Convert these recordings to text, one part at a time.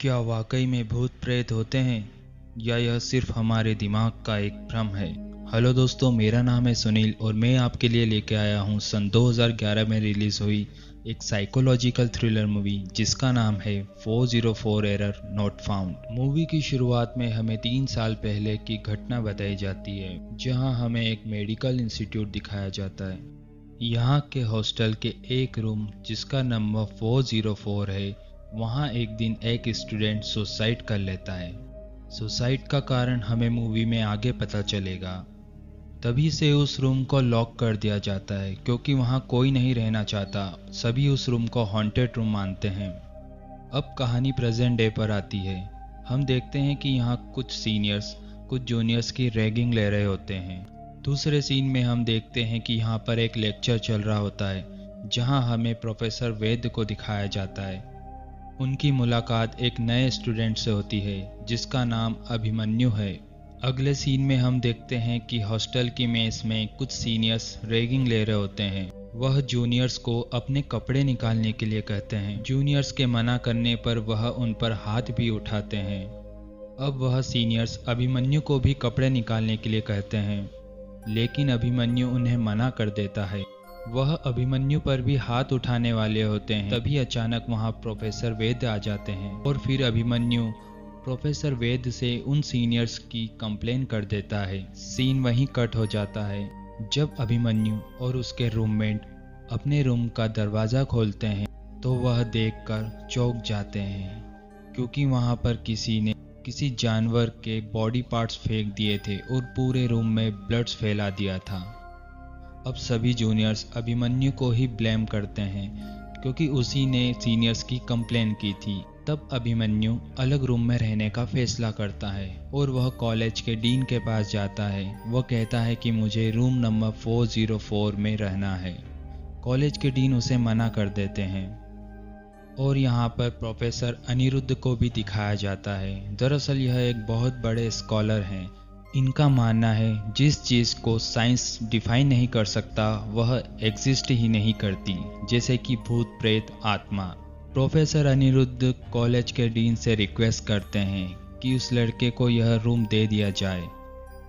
क्या वाकई में भूत प्रेत होते हैं या यह सिर्फ हमारे दिमाग का एक भ्रम है। हेलो दोस्तों, मेरा नाम है सुनील और मैं आपके लिए लेके आया हूँ सन 2011 में रिलीज हुई एक साइकोलॉजिकल थ्रिलर मूवी जिसका नाम है 404 एरर नॉट फाउंड। मूवी की शुरुआत में हमें 3 साल पहले की घटना बताई जाती है जहां हमें एक मेडिकल इंस्टीट्यूट दिखाया जाता है। यहाँ के हॉस्टल के एक रूम जिसका नंबर 404 है, वहाँ एक दिन एक स्टूडेंट सुसाइड कर लेता है। सुसाइड का कारण हमें मूवी में आगे पता चलेगा। तभी से उस रूम को लॉक कर दिया जाता है क्योंकि वहाँ कोई नहीं रहना चाहता। सभी उस रूम को हॉन्टेड रूम मानते हैं। अब कहानी प्रेजेंट डे पर आती है। हम देखते हैं कि यहाँ कुछ सीनियर्स कुछ जूनियर्स की रैगिंग ले रहे होते हैं। दूसरे सीन में हम देखते हैं कि यहाँ पर एक लेक्चर चल रहा होता है जहाँ हमें प्रोफेसर वेद को दिखाया जाता है। उनकी मुलाकात एक नए स्टूडेंट से होती है जिसका नाम अभिमन्यु है। अगले सीन में हम देखते हैं कि हॉस्टल की मेस में कुछ सीनियर्स रैगिंग ले रहे होते हैं। वह जूनियर्स को अपने कपड़े निकालने के लिए कहते हैं। जूनियर्स के मना करने पर वह उन पर हाथ भी उठाते हैं। अब वह सीनियर्स अभिमन्यु को भी कपड़े निकालने के लिए कहते हैं, लेकिन अभिमन्यु उन्हें मना कर देता है। वह अभिमन्यु पर भी हाथ उठाने वाले होते हैं। तभी अचानक वहां प्रोफेसर वेद आ जाते हैं और फिर अभिमन्यु प्रोफेसर वेद से उन सीनियर्स की कंप्लेन कर देता है। सीन वहीं कट हो जाता है। जब अभिमन्यु और उसके रूममेट अपने रूम का दरवाज़ा खोलते हैं तो वह देखकर चौंक जाते हैं क्योंकि वहां पर किसी ने किसी जानवर के बॉडी पार्ट्स फेंक दिए थे और पूरे रूम में ब्लड्स फैला दिया था। अब सभी जूनियर्स अभिमन्यु को ही ब्लेम करते हैं क्योंकि उसी ने सीनियर्स की कंप्लेन की थी। तब अभिमन्यु अलग रूम में रहने का फैसला करता है और वह कॉलेज के डीन के पास जाता है। वह कहता है कि मुझे रूम नंबर 404 में रहना है। कॉलेज के डीन उसे मना कर देते हैं और यहाँ पर प्रोफेसर अनिरुद्ध को भी दिखाया जाता है। दरअसल यह एक बहुत बड़े स्कॉलर हैं। इनका मानना है जिस चीज़ को साइंस डिफाइन नहीं कर सकता वह एग्जिस्ट ही नहीं करती, जैसे कि भूत प्रेत आत्मा। प्रोफेसर अनिरुद्ध कॉलेज के डीन से रिक्वेस्ट करते हैं कि उस लड़के को यह रूम दे दिया जाए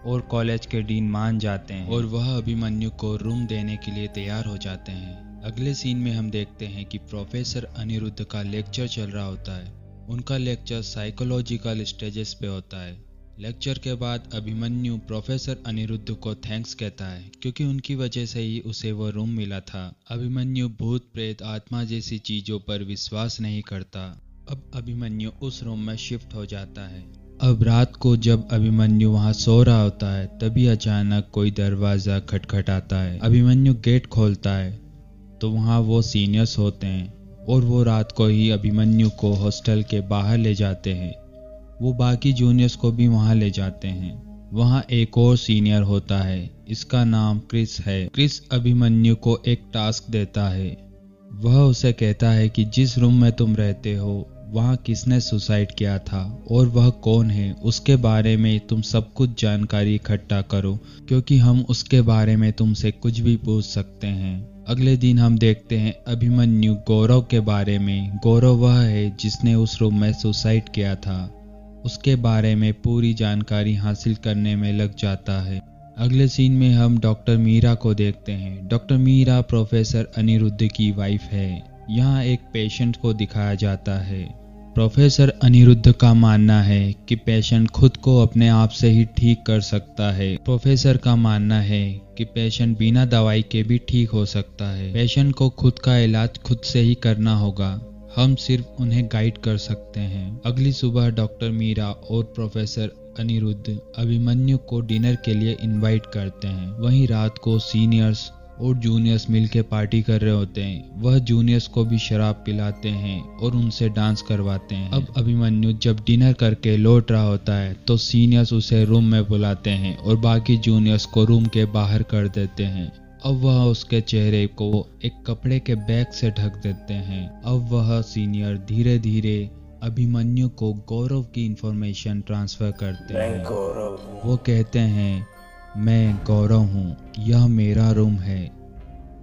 और कॉलेज के डीन मान जाते हैं और वह अभिमन्यु को रूम देने के लिए तैयार हो जाते हैं। अगले सीन में हम देखते हैं कि प्रोफेसर अनिरुद्ध का लेक्चर चल रहा होता है। उनका लेक्चर साइकोलॉजिकल स्टेजेस पे होता है। लेक्चर के बाद अभिमन्यु प्रोफेसर अनिरुद्ध को थैंक्स कहता है क्योंकि उनकी वजह से ही उसे वो रूम मिला था। अभिमन्यु भूत प्रेत आत्मा जैसी चीजों पर विश्वास नहीं करता। अब अभिमन्यु उस रूम में शिफ्ट हो जाता है। अब रात को जब अभिमन्यु वहां सो रहा होता है तभी अचानक कोई दरवाजा खटखटाता है। अभिमन्यु गेट खोलता है तो वहां वो सीनियर्स होते हैं और वो रात को ही अभिमन्यु को हॉस्टल के बाहर ले जाते हैं। वो बाकी जूनियर्स को भी वहां ले जाते हैं। वहां एक और सीनियर होता है, इसका नाम क्रिस है। क्रिस अभिमन्यु को एक टास्क देता है। वह उसे कहता है कि जिस रूम में तुम रहते हो वहां किसने सुसाइड किया था और वह कौन है, उसके बारे में तुम सब कुछ जानकारी इकट्ठा करो क्योंकि हम उसके बारे में तुमसे कुछ भी पूछ सकते हैं। अगले दिन हम देखते हैं अभिमन्यु गौरव के बारे में। गौरव वह है जिसने उस रूम में सुसाइड किया था। उसके बारे में पूरी जानकारी हासिल करने में लग जाता है। अगले सीन में हम डॉक्टर मीरा को देखते हैं। डॉक्टर मीरा प्रोफेसर अनिरुद्ध की वाइफ है। यहाँ एक पेशेंट को दिखाया जाता है। प्रोफेसर अनिरुद्ध का मानना है कि पेशेंट खुद को अपने आप से ही ठीक कर सकता है। प्रोफेसर का मानना है कि पेशेंट बिना दवाई के भी ठीक हो सकता है। पेशेंट को खुद का इलाज खुद से ही करना होगा, हम सिर्फ उन्हें गाइड कर सकते हैं। अगली सुबह डॉक्टर मीरा और प्रोफेसर अनिरुद्ध अभिमन्यु को डिनर के लिए इनवाइट करते हैं। वहीं रात को सीनियर्स और जूनियर्स मिलकर पार्टी कर रहे होते हैं। वह जूनियर्स को भी शराब पिलाते हैं और उनसे डांस करवाते हैं। अब अभिमन्यु जब डिनर करके लौट रहा होता है तो सीनियर्स उसे रूम में बुलाते हैं और बाकी जूनियर्स को रूम के बाहर कर देते हैं। अब वह उसके चेहरे को एक कपड़े के बैग से ढक देते हैं। अब वह सीनियर धीरे धीरे अभिमन्यु को गौरव की इंफॉर्मेशन ट्रांसफर करते हैं। वो कहते हैं, मैं गौरव हूँ, यह मेरा रूम है,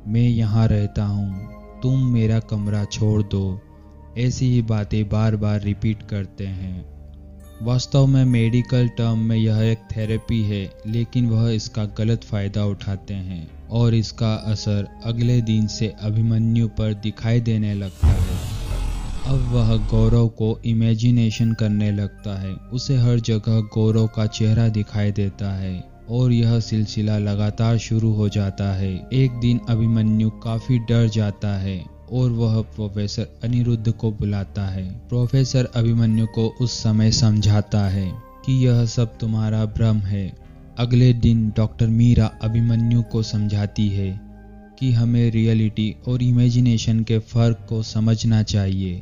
मैं यहाँ रहता हूँ, तुम मेरा कमरा छोड़ दो ऐसी ही बातें बार बार रिपीट करते हैं। वास्तव में मेडिकल टर्म में यह एक थेरेपी है, लेकिन वह इसका गलत फ़ायदा उठाते हैं और इसका असर अगले दिन से अभिमन्यु पर दिखाई देने लगता है। अब वह गौरव को इमेजिनेशन करने लगता है। उसे हर जगह गौरव का चेहरा दिखाई देता है और यह सिलसिला लगातार शुरू हो जाता है। एक दिन अभिमन्यु काफ़ी डर जाता है और वह प्रोफेसर अनिरुद्ध को बुलाता है। प्रोफेसर अभिमन्यु को उस समय समझाता है कि यह सब तुम्हारा भ्रम है। अगले दिन डॉक्टर मीरा अभिमन्यु को समझाती है कि हमें रियलिटी और इमेजिनेशन के फ़र्क को समझना चाहिए।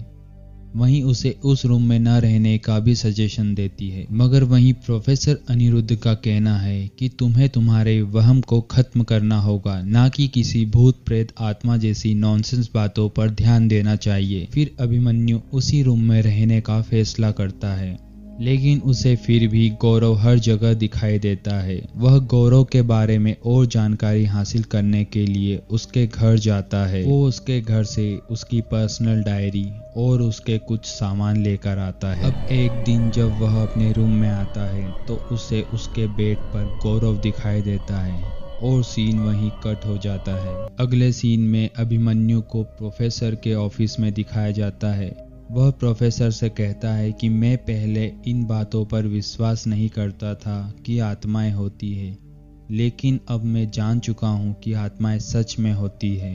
वहीं उसे उस रूम में न रहने का भी सजेशन देती है, मगर वहीं प्रोफेसर अनिरुद्ध का कहना है कि तुम्हें तुम्हारे वहम को खत्म करना होगा, ना कि किसी भूत प्रेत आत्मा जैसी नॉनसेंस बातों पर ध्यान देना चाहिए। फिर अभिमन्यु उसी रूम में रहने का फैसला करता है, लेकिन उसे फिर भी गौरव हर जगह दिखाई देता है। वह गौरव के बारे में और जानकारी हासिल करने के लिए उसके घर जाता है। वो उसके घर से उसकी पर्सनल डायरी और उसके कुछ सामान लेकर आता है। अब एक दिन जब वह अपने रूम में आता है तो उसे उसके बेड पर गौरव दिखाई देता है और सीन वहीं कट हो जाता है। अगले सीन में अभिमन्यु को प्रोफेसर के ऑफिस में दिखाया जाता है। वह प्रोफेसर से कहता है कि मैं पहले इन बातों पर विश्वास नहीं करता था कि आत्माएं होती है, लेकिन अब मैं जान चुका हूँ कि आत्माएं सच में होती है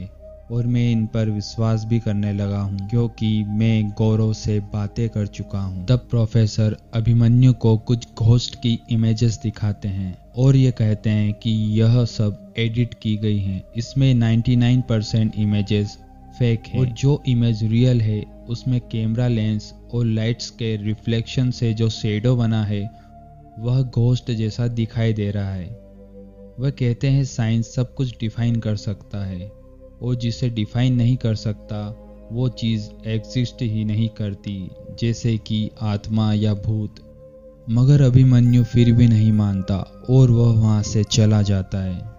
और मैं इन पर विश्वास भी करने लगा हूँ, क्योंकि मैं गौरव से बातें कर चुका हूँ। तब प्रोफेसर अभिमन्यु को कुछ घोस्ट की इमेजेस दिखाते हैं और ये कहते हैं कि यह सब एडिट की गई हैं। इसमें 99% इमेजेस फेक है और जो इमेज रियल है उसमें कैमरा लेंस और लाइट्स के रिफ्लेक्शन से जो शेडो बना है वह घोस्ट जैसा दिखाई दे रहा है। वह कहते हैं साइंस सब कुछ डिफाइन कर सकता है और जिसे डिफाइन नहीं कर सकता वो चीज़ एग्जिस्ट ही नहीं करती, जैसे कि आत्मा या भूत। मगर अभिमन्यु फिर भी नहीं मानता और वह वहाँ से चला जाता है।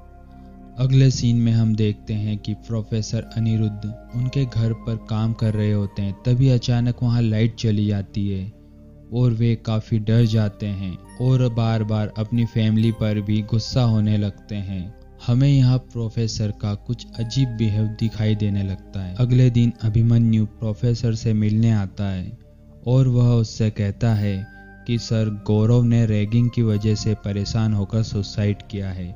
अगले सीन में हम देखते हैं कि प्रोफेसर अनिरुद्ध उनके घर पर काम कर रहे होते हैं। तभी अचानक वहाँ लाइट चली जाती है और वे काफ़ी डर जाते हैं और बार बार अपनी फैमिली पर भी गुस्सा होने लगते हैं। हमें यहाँ प्रोफेसर का कुछ अजीब बिहेव दिखाई देने लगता है। अगले दिन अभिमन्यु प्रोफेसर से मिलने आता है और वह उससे कहता है कि सर, गौरव ने रैगिंग की वजह से परेशान होकर सुसाइड किया है,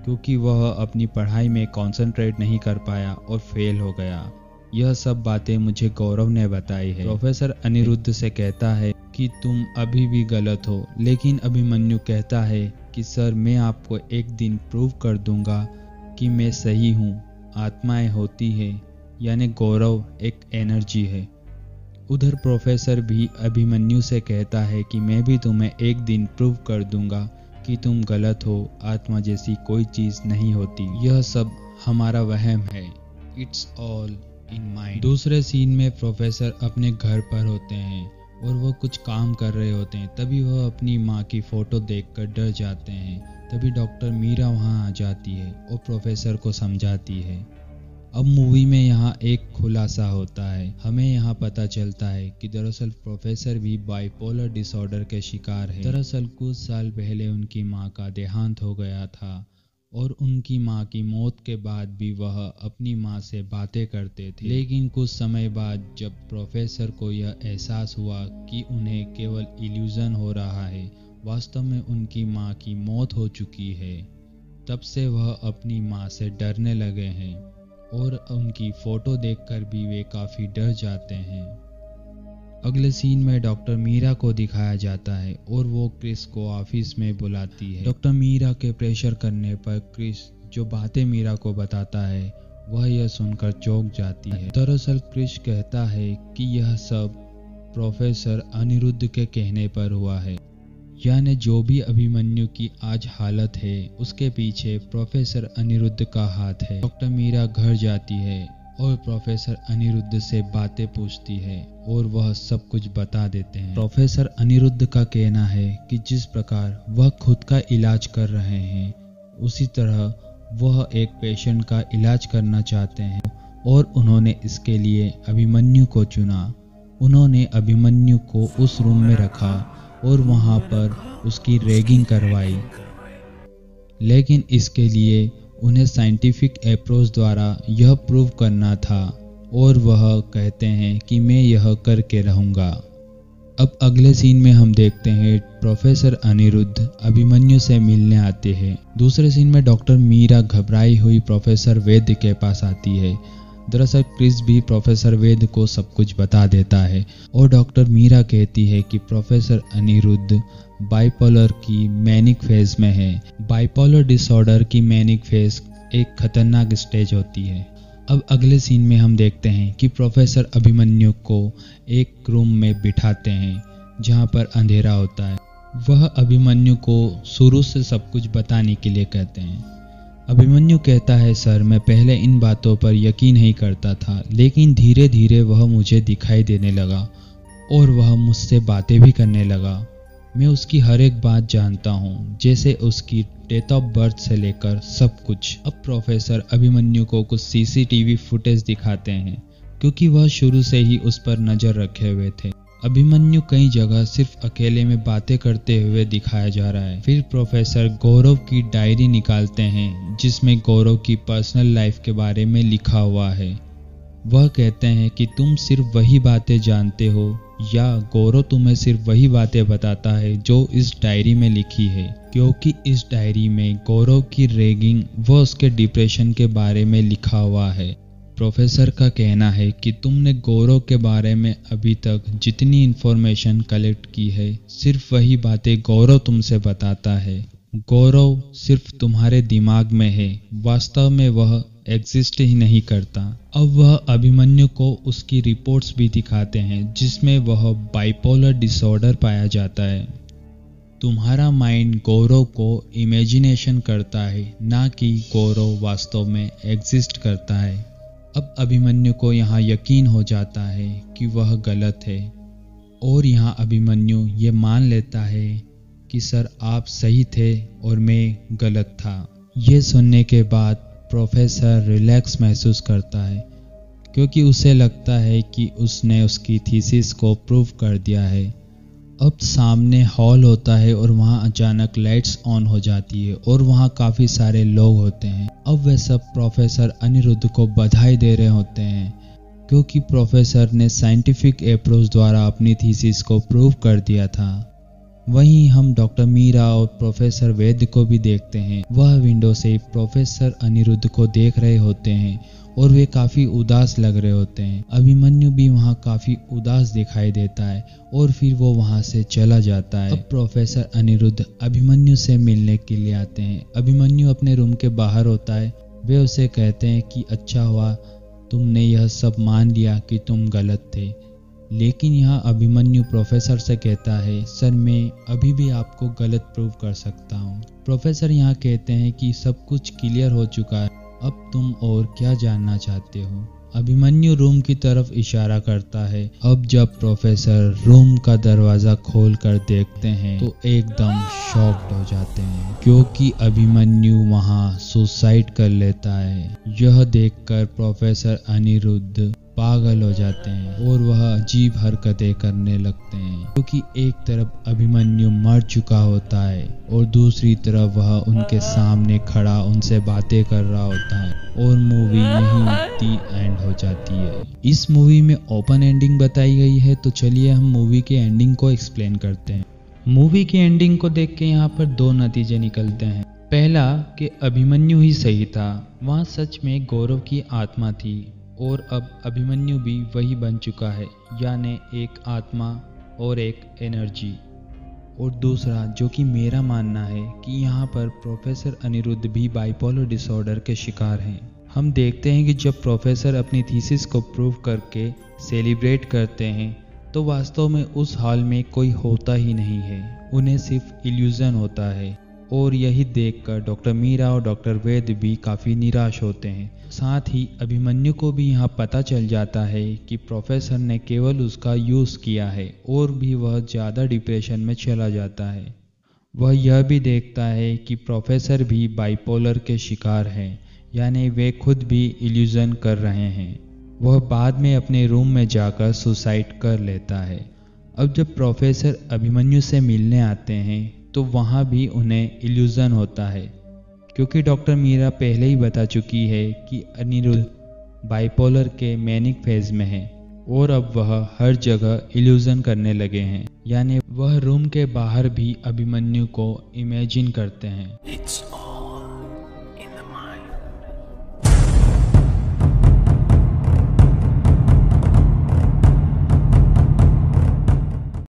क्योंकि वह अपनी पढ़ाई में कंसंट्रेट नहीं कर पाया और फेल हो गया। यह सब बातें मुझे गौरव ने बताई है। प्रोफेसर अनिरुद्ध से कहता है कि तुम अभी भी गलत हो, लेकिन अभिमन्यु कहता है कि सर, मैं आपको एक दिन प्रूव कर दूंगा कि मैं सही हूँ। आत्माएं होती है, यानी गौरव एक एनर्जी है। उधर प्रोफेसर भी अभिमन्यु से कहता है कि मैं भी तुम्हें एक दिन प्रूव कर दूंगा कि तुम गलत हो, आत्मा जैसी कोई चीज़ नहीं होती, यह सब हमारा वहम है, इट्स ऑल इन माइंड। दूसरे सीन में प्रोफेसर अपने घर पर होते हैं और वह कुछ काम कर रहे होते हैं। तभी वह अपनी माँ की फ़ोटो देखकर डर जाते हैं। तभी डॉक्टर मीरा वहाँ आ जाती है और प्रोफेसर को समझाती है। अब मूवी में यहाँ एक खुलासा होता है। हमें यहाँ पता चलता है कि दरअसल प्रोफेसर भी बाइपोलर डिसऑर्डर के शिकार है। दरअसल कुछ साल पहले उनकी माँ का देहांत हो गया था और उनकी माँ की मौत के बाद भी वह अपनी माँ से बातें करते थे। लेकिन कुछ समय बाद जब प्रोफेसर को यह एहसास हुआ कि उन्हें केवल इल्यूजन हो रहा है, वास्तव में उनकी माँ की मौत हो चुकी है, तब से वह अपनी माँ से डरने लगे हैं और उनकी फ़ोटो देखकर भी वे काफ़ी डर जाते हैं। अगले सीन में डॉक्टर मीरा को दिखाया जाता है और वो क्रिस को ऑफिस में बुलाती है। डॉक्टर मीरा के प्रेशर करने पर क्रिस जो बातें मीरा को बताता है वह यह सुनकर चौंक जाती है। दरअसल क्रिस कहता है कि यह सब प्रोफेसर अनिरुद्ध के कहने पर हुआ है, यानी जो भी अभिमन्यु की आज हालत है उसके पीछे प्रोफेसर अनिरुद्ध का हाथ है। डॉक्टर मीरा घर जाती है और प्रोफेसर अनिरुद्ध से बातें पूछती है और वह सब कुछ बता देते हैं। प्रोफेसर अनिरुद्ध का कहना है कि जिस प्रकार वह खुद का इलाज कर रहे हैं उसी तरह वह एक पेशेंट का इलाज करना चाहते हैं और उन्होंने इसके लिए अभिमन्यु को चुना। उन्होंने अभिमन्यु को उस रूम में रखा और वहाँ पर उसकी रैगिंग करवाई, लेकिन इसके लिए उन्हें साइंटिफिक अप्रोच द्वारा यह प्रूव करना था और वह कहते हैं कि मैं यह करके रहूँगा। अब अगले सीन में हम देखते हैं प्रोफेसर अनिरुद्ध अभिमन्यु से मिलने आते हैं। दूसरे सीन में डॉक्टर मीरा घबराई हुई प्रोफेसर वैद्य के पास आती है। दरअसल क्रिस भी प्रोफेसर वैद्य को सब कुछ बता देता है और डॉक्टर मीरा कहती है कि प्रोफेसर अनिरुद्ध बाइपोलर की मैनिक फेज में है। बाइपोलर डिसऑर्डर की मैनिक फेज एक खतरनाक स्टेज होती है। अब अगले सीन में हम देखते हैं कि प्रोफेसर अभिमन्यु को एक रूम में बिठाते हैं जहां पर अंधेरा होता है। वह अभिमन्यु को शुरू से सब कुछ बताने के लिए कहते हैं। अभिमन्यु कहता है, सर मैं पहले इन बातों पर यकीन नहीं करता था, लेकिन धीरे धीरे वह मुझे दिखाई देने लगा और वह मुझसे बातें भी करने लगा। मैं उसकी हर एक बात जानता हूँ, जैसे उसकी डेट ऑफ बर्थ से लेकर सब कुछ। अब प्रोफेसर अभिमन्यु को कुछ सीसीटीवी फुटेज दिखाते हैं क्योंकि वह शुरू से ही उस पर नजर रखे हुए थे। अभिमन्यु कई जगह सिर्फ अकेले में बातें करते हुए दिखाया जा रहा है। फिर प्रोफेसर गौरव की डायरी निकालते हैं जिसमें गौरव की पर्सनल लाइफ के बारे में लिखा हुआ है। वह कहते हैं कि तुम सिर्फ वही बातें जानते हो या गौरव तुम्हें सिर्फ वही बातें बताता है जो इस डायरी में लिखी है, क्योंकि इस डायरी में गौरव की रैगिंग व उसके डिप्रेशन के बारे में लिखा हुआ है। प्रोफेसर का कहना है कि तुमने गौरव के बारे में अभी तक जितनी इन्फॉर्मेशन कलेक्ट की है, सिर्फ वही बातें गौरव तुमसे बताता है। गौरव सिर्फ तुम्हारे दिमाग में है, वास्तव में वह एग्जिस्ट ही नहीं करता। अब वह अभिमन्यु को उसकी रिपोर्ट्स भी दिखाते हैं जिसमें वह बाइपोलर डिसऑर्डर पाया जाता है। तुम्हारा माइंड गौरव को इमेजिनेशन करता है, ना कि गौरव वास्तव में एग्जिस्ट करता है। अब अभिमन्यु को यहाँ यकीन हो जाता है कि वह गलत है और यहाँ अभिमन्यु ये मान लेता है कि सर आप सही थे और मैं गलत था। ये सुनने के बाद प्रोफेसर रिलैक्स महसूस करता है क्योंकि उसे लगता है कि उसने उसकी थीसिस को प्रूव कर दिया है। अब सामने हॉल होता है और वहाँ अचानक लाइट्स ऑन हो जाती है और वहाँ काफ़ी सारे लोग होते हैं। अब वे सब प्रोफेसर अनिरुद्ध को बधाई दे रहे होते हैं क्योंकि प्रोफेसर ने साइंटिफिक अप्रोच द्वारा अपनी थीसिस को प्रूव कर दिया था। वहीं हम डॉक्टर मीरा और प्रोफेसर वैद्य को भी देखते हैं। वह विंडो से प्रोफेसर अनिरुद्ध को देख रहे होते हैं और वे काफ़ी उदास लग रहे होते हैं। अभिमन्यु भी वहाँ काफ़ी उदास दिखाई देता है और फिर वो वहाँ से चला जाता है। अब प्रोफेसर अनिरुद्ध अभिमन्यु से मिलने के लिए आते हैं। अभिमन्यु अपने रूम के बाहर होता है। वे उसे कहते हैं कि अच्छा हुआ तुमने यह सब मान लिया कि तुम गलत थे। लेकिन यहाँ अभिमन्यु प्रोफेसर से कहता है, सर मैं अभी भी आपको गलत प्रूव कर सकता हूँ। प्रोफेसर यहाँ कहते हैं कि सब कुछ क्लियर हो चुका है, अब तुम और क्या जानना चाहते हो। अभिमन्यु रूम की तरफ इशारा करता है। अब जब प्रोफेसर रूम का दरवाज़ा खोल कर देखते हैं तो एकदम शॉक्ड हो जाते हैं क्योंकि अभिमन्यु वहाँ सुसाइड कर लेता है। यह देखकर प्रोफेसर अनिरुद्ध पागल हो जाते हैं और वह अजीब हरकतें करने लगते हैं क्योंकि एक तरफ अभिमन्यु मर चुका होता है और दूसरी तरफ वह उनके सामने खड़ा उनसे बातें कर रहा होता है और मूवी यहीं दी एंड हो जाती है। इस मूवी में ओपन एंडिंग बताई गई है, तो चलिए हम मूवी के एंडिंग को एक्सप्लेन करते हैं। मूवी की एंडिंग को देख के यहाँ पर दो नतीजे निकलते हैं। पहला कि अभिमन्यु ही सही था, वहाँ सच में गौरव की आत्मा थी और अब अभिमन्यु भी वही बन चुका है, यानी एक आत्मा और एक एनर्जी। और दूसरा जो कि मेरा मानना है कि यहाँ पर प्रोफेसर अनिरुद्ध भी बाइपोलर डिसऑर्डर के शिकार हैं। हम देखते हैं कि जब प्रोफेसर अपनी थीसिस को प्रूव करके सेलिब्रेट करते हैं तो वास्तव में उस हॉल में कोई होता ही नहीं है, उन्हें सिर्फ इल्यूजन होता है। और यही देखकर डॉक्टर मीरा और डॉक्टर वैद्य भी काफ़ी निराश होते हैं। साथ ही अभिमन्यु को भी यहाँ पता चल जाता है कि प्रोफेसर ने केवल उसका यूज़ किया है और भी वह ज़्यादा डिप्रेशन में चला जाता है। वह यह भी देखता है कि प्रोफेसर भी बाइपोलर के शिकार हैं, यानी वे खुद भी इल्यूजन कर रहे हैं। वह बाद में अपने रूम में जाकर सुसाइड कर लेता है। अब जब प्रोफेसर अभिमन्यु से मिलने आते हैं तो वहाँ भी उन्हें इल्यूज़न होता है, क्योंकि डॉक्टर मीरा पहले ही बता चुकी है कि अनिरुद्ध बाइपोलर के मैनिक फेज में है और अब वह हर जगह इल्यूज़न करने लगे हैं, यानी वह रूम के बाहर भी अभिमन्यु को इमेजिन करते हैं।